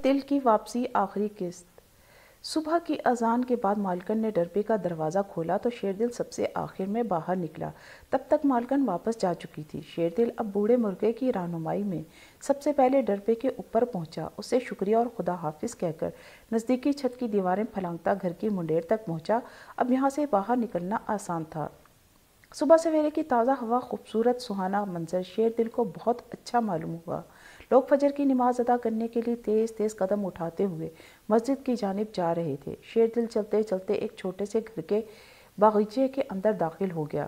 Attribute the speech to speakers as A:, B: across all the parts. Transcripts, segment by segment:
A: دل کی واپسی آخری قسط۔ صبح کی اذان کے بعد مالکن نے ڈربے کا دروازہ کھولا تو شیردل سب سے آخر میں باہر نکلا۔ تب تک مالکن واپس جا چکی تھی۔ شیردل اب بوڑھے مرغے کی رہنمائی میں سب سے پہلے ڈربے کے اوپر پہنچا، اسے شکریہ اور خدا حافظ کہہ کر نزدیکی چھت کی دیواریں پھلانگتا گھر کی منڈیر تک پہنچا۔ اب یہاں سے باہر نکلنا آسان تھا۔ صبح سویرے کی تازہ ہوا، خوبصورت سہانا منظر شیردل کو بہت اچھا معلوم ہوا۔ لوگ فجر کی نماز ادا کرنے کے لیے تیز تیز قدم اٹھاتے ہوئے مسجد کی جانب جا رہے تھے۔ شیردل چلتے چلتے ایک چھوٹے سے گھر کے باغیچے کے اندر داخل ہو گیا۔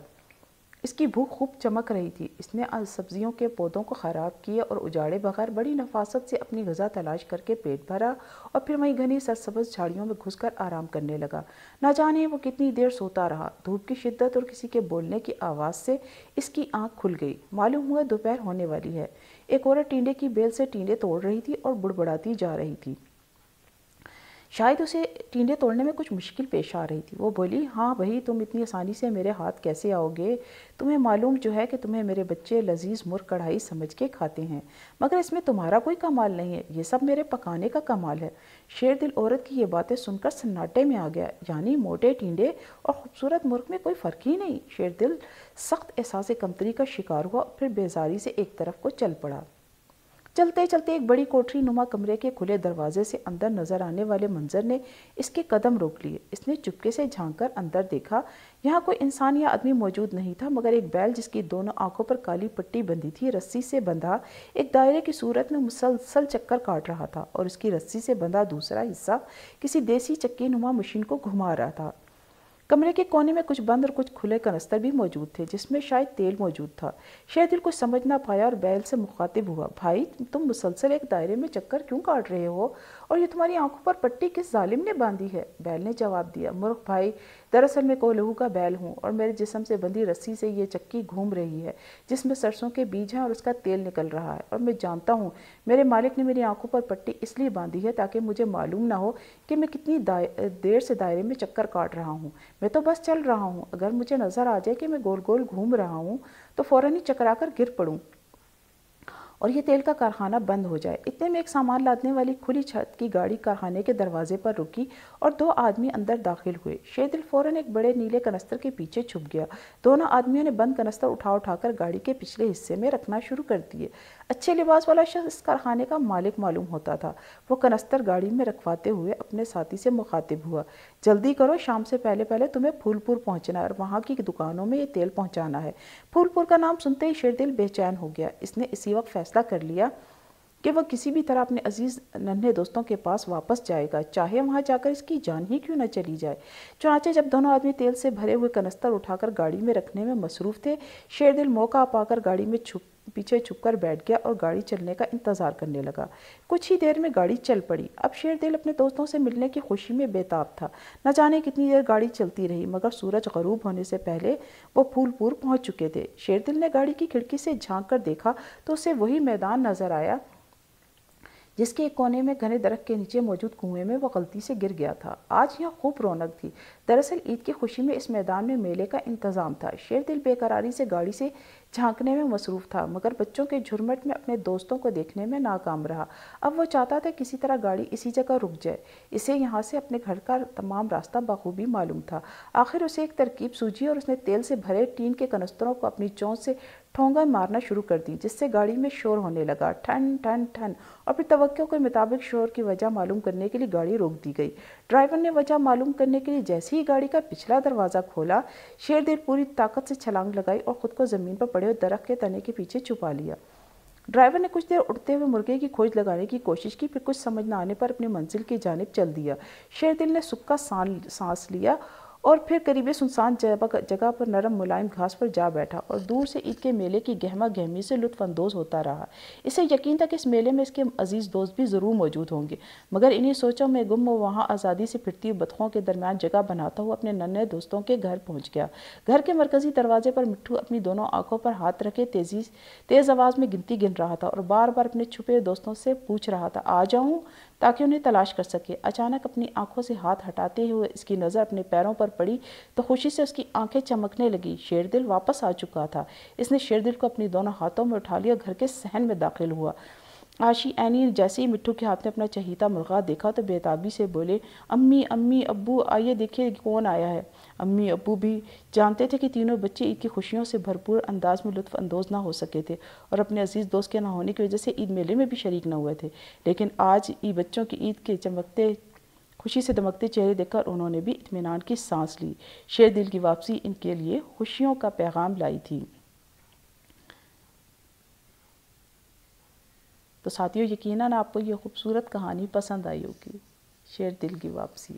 A: اس کی بھوک خوب چمک رہی تھی۔ اس نے سبزیوں کے پودوں کو خراب کیے اور اجاڑے بغیر بڑی نفاست سے اپنی غذا تلاش کر کے پیٹ بھرا اور پھر وہیں گھنی سرسبز جھاڑیوں میں گھس کر آرام کرنے لگا۔ نہ جانے وہ کتنی دیر سوتا رہا۔ دھوپ کی شدت اور کسی کے بولنے کی آواز سے اس کی آنکھ کھل گئی۔ معلوم ہوا دوپہر ہونے والی ہے۔ ایک عورت ٹینڈے کی بیل سے ٹینڈے توڑ رہی تھی اور بڑبڑاتی جا رہی تھی۔ شاید اسے ٹینڈے توڑنے میں کچھ مشکل پیش آ رہی تھی۔ وہ بولی، ہاں بھئی، تم اتنی آسانی سے میرے ہاتھ کیسے آؤ گے؟ تمہیں معلوم جو ہے کہ تمہیں میرے بچے لذیذ مرغ کڑھائی سمجھ کے کھاتے ہیں، مگر اس میں تمہارا کوئی کمال نہیں ہے، یہ سب میرے پکانے کا کمال ہے۔ شیردل عورت کی یہ باتیں سن کر سناٹے میں آ گیا۔ یعنی موٹے ٹینڈے اور خوبصورت مرغ میں کوئی فرق ہی نہیں۔ شیردل سخت احساس کمتری کا شکار ہوا اور پھر بیزاری سے ایک طرف کو چل پڑا۔ چلتے چلتے ایک بڑی کوٹری نما کمرے کے کھلے دروازے سے اندر نظر آنے والے منظر نے اس کے قدم روک لیے۔ اس نے چپکے سے جھانک کر اندر دیکھا۔ یہاں کوئی انسان یا آدمی موجود نہیں تھا، مگر ایک بیل جس کی دونوں آنکھوں پر کالی پٹی بندھی تھی، رسی سے بندھا ایک دائرے کی صورت میں مسلسل چکر کاٹ رہا تھا اور اس کی رسی سے بندھا دوسرا حصہ کسی دیسی چکی نما مشین کو گھما رہا تھا۔ کمرے کے کونے میں کچھ بند اور کچھ کھلے کنستر بھی موجود تھے جس میں شاید تیل موجود تھا۔ شیردل کچھ سمجھ نہ پایا اور بیل سے مخاطب ہوا، بھائی تم مسلسل ایک دائرے میں چکر کیوں کاٹ رہے ہو اور یہ تمہاری آنکھوں پر پٹی کس ظالم نے باندھی ہے؟ بیل نے جواب دیا، مرغ بھائی، دراصل میں کوہ کا بیل ہوں اور میرے جسم سے بندھی رسی سے یہ چکی گھوم رہی ہے جس میں سرسوں کے بیج ہیں اور اس کا تیل نکل رہا ہے، اور میں جانتا ہوں میرے مالک نے میری آنکھوں پر پٹی اس لیے باندھی ہے تاکہ مجھے معلوم نہ ہو کہ میں کتنی دیر سے دائرے میں چکر کاٹ رہا ہوں۔ میں تو بس چل رہا ہوں، اگر مجھے نظر آ جائے کہ میں گول گول گھوم رہا ہوں تو فوراً ہی چکرا کر گر پڑوں اور یہ تیل کا کارخانہ بند ہو جائے۔ اتنے میں ایک سامان لادنے والی کھلی چھت کی گاڑی کارخانے کے دروازے پر رکی اور دو آدمی اندر داخل ہوئے۔ شیردل فوراً ایک بڑے نیلے کنستر کے پیچھے چھپ گیا۔ دونوں آدمیوں نے بند کنستر اٹھا کر گاڑی کے پچھلے حصے میں رکھنا شروع کر دیے۔ اچھے لباس والا شخص اس کارخانے کا مالک معلوم ہوتا تھا۔ وہ کنستر گاڑی میں رکھواتے ہوئے اپنے ساتھی سے مخاطب ہوا، جلدی کرو، شام سے پہلے پہلے تمہیں پھول پور پہنچنا ہے اور وہاں کی دکانوں میں یہ تیل پہنچانا ہے۔ پھول پور کا نام سنتے ہی شیردل بے چین ہو گیا۔ اس نے اسی وقت فیصلہ کر لیا کہ وہ کسی بھی طرح اپنے عزیز ننھے دوستوں کے پاس واپس جائے گا، چاہے وہاں جا کر اس کی جان ہی کیوں نہ چلی جائے۔ چنانچہ جب دونوں آدمی تیل سے بھرے ہوئے کنستر اٹھا کر گاڑی میں رکھنے میں مصروف تھے، شیردل موقع پا کر گاڑی میں پیچھے چھپ کر بیٹھ گیا اور گاڑی چلنے کا انتظار کرنے لگا۔ کچھ ہی دیر میں گاڑی چل پڑی۔ اب شیردل اپنے دوستوں سے ملنے کی خوشی میں بے تاب تھا۔ نہ جانے کتنی دیر گاڑی چلتی رہی، مگر سورج غروب ہونے سے پہلے وہ پھول پور پہنچ چکے تھے۔ شیردل نے گاڑی کی کھڑکی سے جھانک کر دیکھا تو اسے وہی میدان نظر آیا جس کے ایک کونے میں گھنے درخت کے نیچے موجود کنویں میں وہ غلطی سے گر گیا تھا۔ آج یہاں خوب رونق تھی۔ دراصل عید کی خوشی میں اس میدان میں میلے کا انتظام تھا۔ شیردل بے قراری سے گاڑی سے جھانکنے میں مصروف تھا، مگر بچوں کے جھرمٹ میں اپنے دوستوں کو دیکھنے میں ناکام رہا۔ اب وہ چاہتا تھا کسی طرح گاڑی اسی جگہ رک جائے۔ اسے یہاں سے اپنے گھر کا تمام راستہ بخوبی معلوم تھا۔ آخر اسے ایک ترکیب سوجھی اور اس نے تیل سے بھرے ٹین کے کنستروں کو اپنی چونچ سے ٹھونگا مارنا شروع کر دی، جس سے گاڑی میں شور ہونے لگا، ٹھن ٹھن ٹھن، اور پھر توقع کے مطابق شور کی وجہ معلوم کرنے کے لیے گاڑی روک دی گئی۔ ڈرائیور نے وجہ معلوم کرنے کے لیے جیسے ہی گاڑی کا پچھلا دروازہ کھولا، شیردل پوری طاقت سے چھلانگ لگائی اور خود کو زمین پر پڑے ہوئے درخت کے تنے کے پیچھے چھپا لیا۔ ڈرائیور نے کچھ دیر اڑتے ہوئے مرغے کی کھوج لگانے کی کوشش کی، پھر کچھ سمجھ نہ آنے پر اپنی منزل کی جانب چل دیا۔ شیردل نے سکا سانس لیا اور پھر قریب سنسان جگہ پر نرم ملائم گھاس پر جا بیٹھا اور دور سے عید کے میلے کی گہما گہمی سے لطف اندوز ہوتا رہا۔ اسے یقین تھا کہ اس میلے میں اس کے عزیز دوست بھی ضرور موجود ہوں گے، مگر انہی سوچوں میں گم وہ وہاں آزادی سے پھرتی ہوئی بطخوں کے درمیان جگہ بناتا ہوا اپنے ننھے دوستوں کے گھر پہنچ گیا۔ گھر کے مرکزی دروازے پر مٹھو اپنی دونوں آنکھوں پر ہاتھ رکھے تیز آواز میں گنتی گن رہا تھا اور بار بار اپنے چھپے دوستوں سے پوچھ رہا تھا، آ جاؤں، تاکہ انہیں تلاش کر سکے۔ اچانک اپنی آنکھوں سے ہاتھ ہٹاتے ہوئے اس کی نظر اپنے پیروں پر پڑی تو خوشی سے اس کی آنکھیں چمکنے لگی۔ شیردل واپس آ چکا تھا۔ اس نے شیردل کو اپنی دونوں ہاتھوں میں اٹھا لیا اور گھر کے صحن میں داخل ہوا۔ آشی عینی جیسے ہی مٹھو کے ہاتھ میں اپنا چہیتا مرغا دیکھا تو بےتابی سے بولے، امی امی ابو آئیے دیکھیے کون آیا ہے۔ امی ابو بھی جانتے تھے کہ تینوں بچے عید کی خوشیوں سے بھرپور انداز میں لطف اندوز نہ ہو سکے تھے اور اپنے عزیز دوست کے نہ ہونے کی وجہ سے عید میلے میں بھی شریک نہ ہوئے تھے، لیکن آج بچوں کی عید کے خوشی سے دمکتے چہرے دیکھ کر انہوں نے بھی اطمینان کی سانس لی۔ شیر دل کی واپسی ان کے لیے خوشیوں کا پیغام لائی تھی۔ تو ساتھیوں، یقیناً آپ کو یہ خوبصورت کہانی پسند آئی ہوگی، شیر دل کی واپسی۔